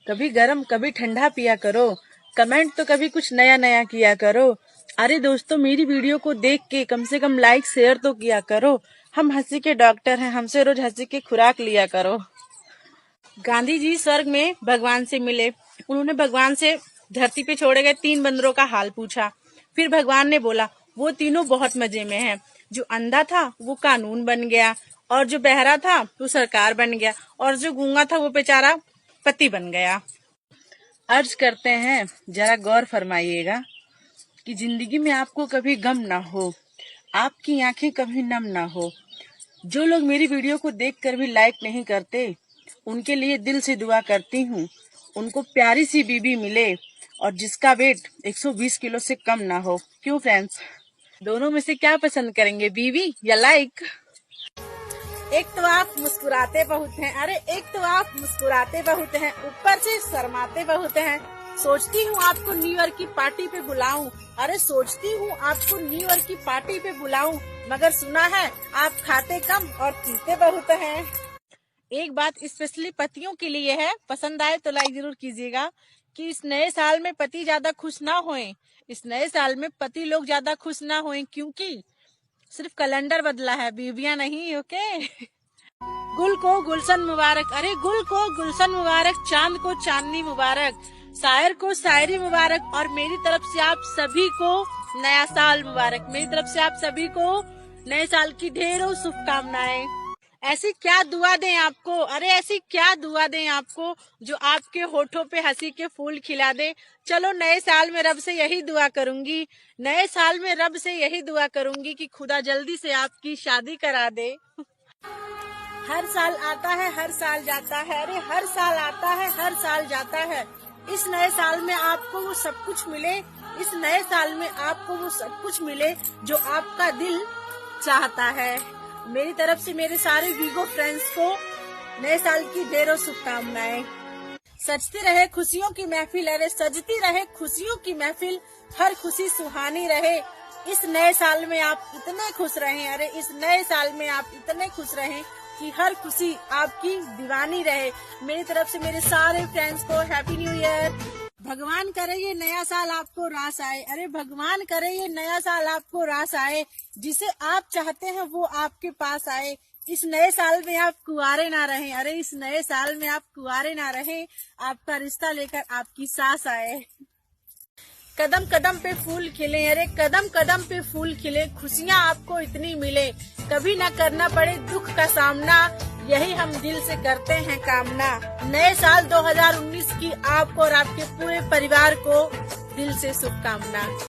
कभी गरम कभी ठंडा पिया करो, कमेंट तो कभी कुछ नया नया किया करो। अरे दोस्तों, मेरी वीडियो को देख के कम से कम लाइक शेयर तो किया करो। हम हंसी के डॉक्टर हैं, हमसे रोज हंसी की खुराक लिया करो। गांधी जी स्वर्ग में भगवान से मिले। उन्होंने भगवान से धरती पे छोड़े गए 3 बंदरों का हाल पूछा। फिर भगवान ने बोला, वो तीनों बहुत मजे में हैं। जो अंधा था वो कानून बन गया, और जो बहरा था वो सरकार बन गया, और जो गूंगा था वो बेचारा पति बन गया। अर्ज करते हैं, जरा गौर फरमाइएगा कि जिंदगी में आपको कभी गम ना हो, आपकी आंखें कभी नम ना हो। जो लोग मेरी वीडियो को देखकर भी लाइक नहीं करते, उनके लिए दिल से दुआ करती हूँ उनको प्यारी सी बीबी मिले, और जिसका वेट 120 किलो से कम ना हो। क्यों फ्रेंड्स, दोनों में से क्या पसंद करेंगे, बीवी या लाइक? एक तो आप मुस्कुराते बहुत हैं, अरे एक तो आप मुस्कुराते बहुत हैं, ऊपर से शर्माते बहुत हैं। सोचती हूँ आपको न्यू ईयर की पार्टी पे बुलाऊं, अरे सोचती हूँ आपको न्यू ईयर की पार्टी पे बुलाऊं, मगर सुना है आप खाते कम और पीते बहुत हैं। एक बात स्पेशली पतियों के लिए है, पसंद आए तो लाइक जरूर कीजिएगा, कि इस नए साल में पति ज्यादा खुश ना होएं। इस नए साल में पति लोग ज्यादा खुश ना होएं, क्योंकि सिर्फ कैलेंडर बदला है, बीवियां नहीं। ओके। गुल को गुलशन मुबारक, अरे गुल को गुलशन मुबारक, चांद को चांदनी मुबारक, शायर को शायरी मुबारक, और मेरी तरफ से आप सभी को नया साल मुबारक। मेरी तरफ से आप सभी को नए साल की ढेरों शुभकामनाएं। ऐसी क्या दुआ दें आपको, अरे ऐसी क्या दुआ दें आपको जो आपके होठों पे हंसी के फूल खिला दे। चलो नए साल में रब से यही दुआ करूंगी, नए साल में रब से यही दुआ करूंगी कि खुदा जल्दी से आपकी शादी करा दे। हर साल आता है हर साल जाता है, अरे हर साल आता है हर साल जाता है। इस नए साल में आपको वो सब कुछ मिले, इस नए साल में आपको वो सब कुछ मिले जो आपका दिल चाहता है। मेरी तरफ से मेरे सारे वीगो फ्रेंड्स को नए साल की ढेरों शुभकामनाएं। सजती रहे खुशियों की महफिल, अरे सजती रहे खुशियों की महफिल, हर खुशी सुहानी रहे। इस नए साल में आप इतने खुश रहें, अरे इस नए साल में आप इतने खुश रहें कि हर खुशी आपकी दीवानी रहे। मेरी तरफ से मेरे सारे फ्रेंड्स को हैप्पी न्यू ईयर। भगवान करे ये नया साल आपको रास आए, अरे भगवान करे ये नया साल आपको रास आए, जिसे आप चाहते हैं वो आपके पास आए। इस नए साल में आप कुंवारे ना रहें, अरे इस नए साल में आप कुंवारे ना रहें, आपका रिश्ता लेकर आपकी सास आए। कदम कदम पे फूल खिले, अरे कदम कदम पे फूल खिले, खुशियाँ आपको इतनी मिले, कभी ना करना पड़े दुख का सामना, यही हम दिल से करते हैं कामना। नए साल 2019 की आपको और आपके पूरे परिवार को दिल से शुभकामना।